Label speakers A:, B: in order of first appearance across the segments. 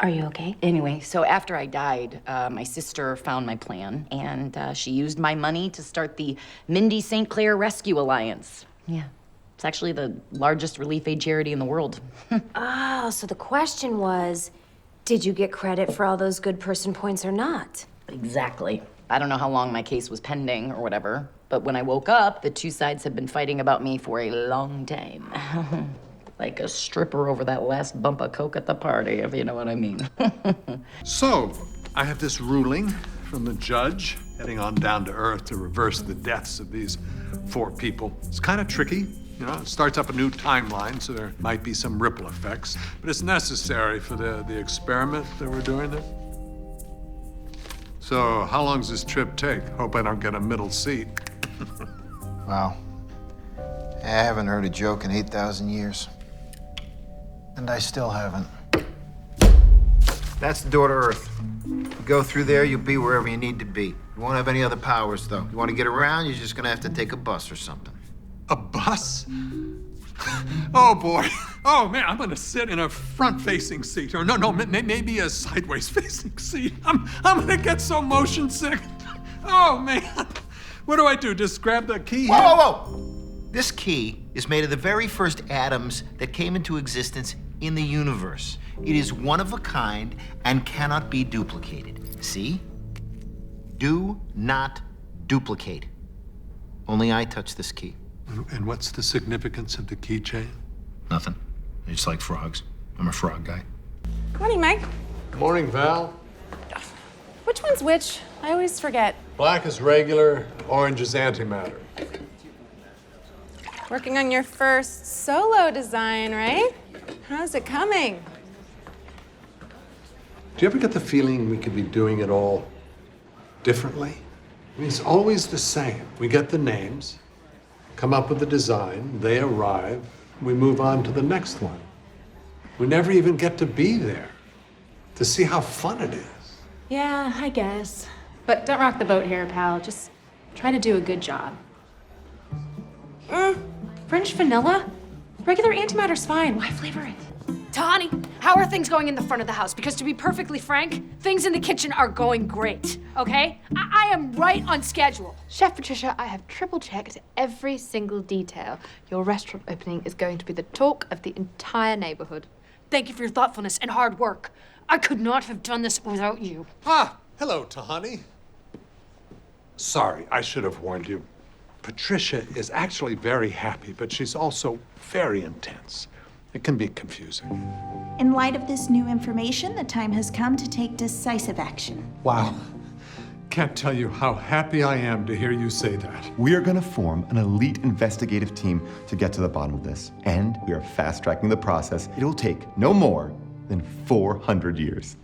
A: Are you okay?
B: Anyway, so after I died, my sister found my plan, and she used my money to start the Mindy St. Clair Rescue Alliance. Yeah, it's actually the largest relief aid charity in the world.
A: Oh, so the question was, did you get credit for all those good person points or not?
B: Exactly. I don't know how long my case was pending or whatever, but when I woke up, the two sides had been fighting about me for a long time. Like a stripper over that last bump of coke at the party, if you know what I mean.
C: So, I have this ruling from the judge heading on down to Earth to reverse the deaths of these 4 people. It's kind of tricky. You know, it starts up a new timeline, so there might be some ripple effects, but it's necessary for the experiment that we're doing there. So, how long does this trip take? Hope I don't get a middle seat.
D: Wow. I haven't heard a joke in 8,000 years. And I still haven't. That's the door to Earth. You go through there, you'll be wherever you need to be. You won't have any other powers, though. You want to get around, you're just gonna have to take a bus or something.
C: A bus? Oh, boy. Oh, man, I'm gonna sit in a front-facing seat. Or no, maybe a sideways-facing seat. I'm gonna get so motion sick. Oh, man. What do I do, just grab the key?
D: Whoa, whoa, whoa! This key is made of the very first atoms that came into existence in the universe. It is one of a kind and cannot be duplicated. See? Do not duplicate. Only I touch this key.
C: And what's the significance of the keychain?
D: Nothing. I just like frogs. I'm a frog guy.
E: Good morning, Mike.
C: Good morning, Val.
E: Which one's which? I always forget.
C: Black is regular, orange is antimatter.
E: Working on your first solo design, right? How's it coming?
C: Do you ever get the feeling we could be doing it all differently? I mean, it's always the same. We get the names, come up with the design, they arrive, we move on to the next one. We never even get to be there to see how fun it is.
F: Yeah, I guess. But don't rock the boat here, pal. Just try to do a good job. French vanilla? Regular antimatter's fine. Why flavor it?
A: Tahani, how are things going in the front of the house? Because to be perfectly frank, things in the kitchen are going great, okay? I am right on schedule.
F: Chef Patricia, I have triple-checked every single detail. Your restaurant opening is going to be the talk of the entire neighborhood.
A: Thank you for your thoughtfulness and hard work. I could not have done this without you.
C: Ah, hello, Tahani. Sorry, I should have warned you. Patricia is actually very happy, but she's also very intense. It can be confusing.
G: In light of this new information, the time has come to take decisive action.
C: Wow. Can't tell you how happy I am to hear you say that.
H: We are going to form an elite investigative team to get to the bottom of this. And we are fast-tracking the process. It will take no more than 400 years.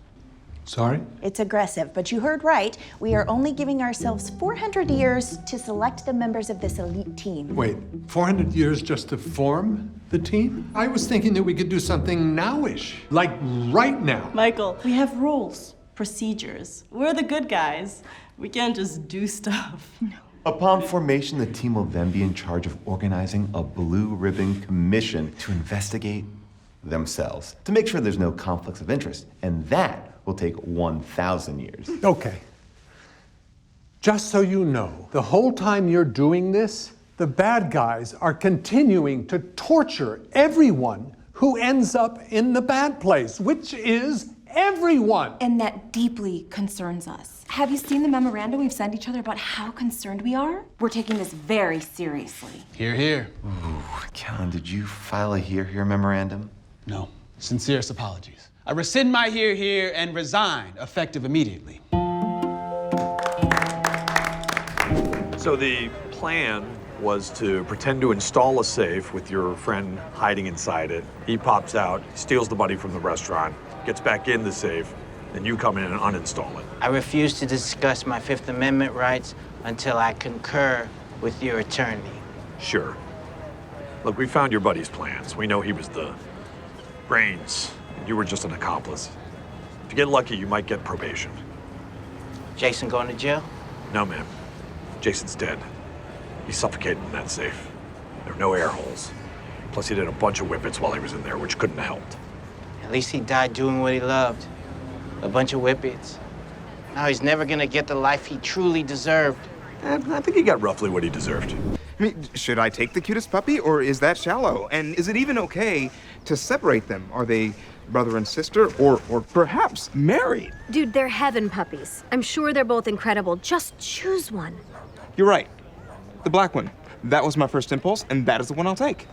C: Sorry?
G: It's aggressive, but you heard right. We are only giving ourselves 400 years to select the members of this elite team.
C: Wait, 400 years just to form the team? I was thinking that we could do something now-ish, like right now.
I: Michael, we have rules, procedures. We're the good guys. We can't just do stuff. No.
H: Upon formation, the team will then be in charge of organizing a blue ribbon commission to investigate themselves, to make sure there's no conflicts of interest. And that will take 1,000 years.
C: Okay. Just so you know, the whole time you're doing this, the bad guys are continuing to torture everyone who ends up in the bad place, which is everyone.
E: And that deeply concerns us. Have you seen the memorandum we've sent each other about how concerned we are? We're taking this very seriously.
H: Hear, hear. Ooh, Callan, did you file a hear memorandum?
J: No. Sincerest apologies. I rescind my here and resign, effective immediately.
K: So the plan was to pretend to install a safe with your friend hiding inside it. He pops out, steals the money from the restaurant, gets back in the safe, then you come in and uninstall it.
L: I refuse to discuss my Fifth Amendment rights until I concur with your attorney.
K: Sure. Look, we found your buddy's plans. We know he was the brains. You were just an accomplice. If you get lucky, you might get probation.
L: Jason going to jail?
K: No, ma'am. Jason's dead. He suffocated in that safe. There are no air holes. Plus, he did a bunch of whippets while he was in there, which couldn't have helped.
L: At least he died doing what he loved. a bunch of whippets. Now he's never gonna get the life he truly deserved.
K: I think he got roughly what he deserved.
M: I mean, should I take the cutest puppy, or is that shallow? And is it even okay to separate them? Are they brother and sister, or perhaps married?
N: Dude, they're heaven puppies. I'm sure they're both incredible. Just choose one.
M: You're right. The black one. That was my first impulse, and that is the one I'll take.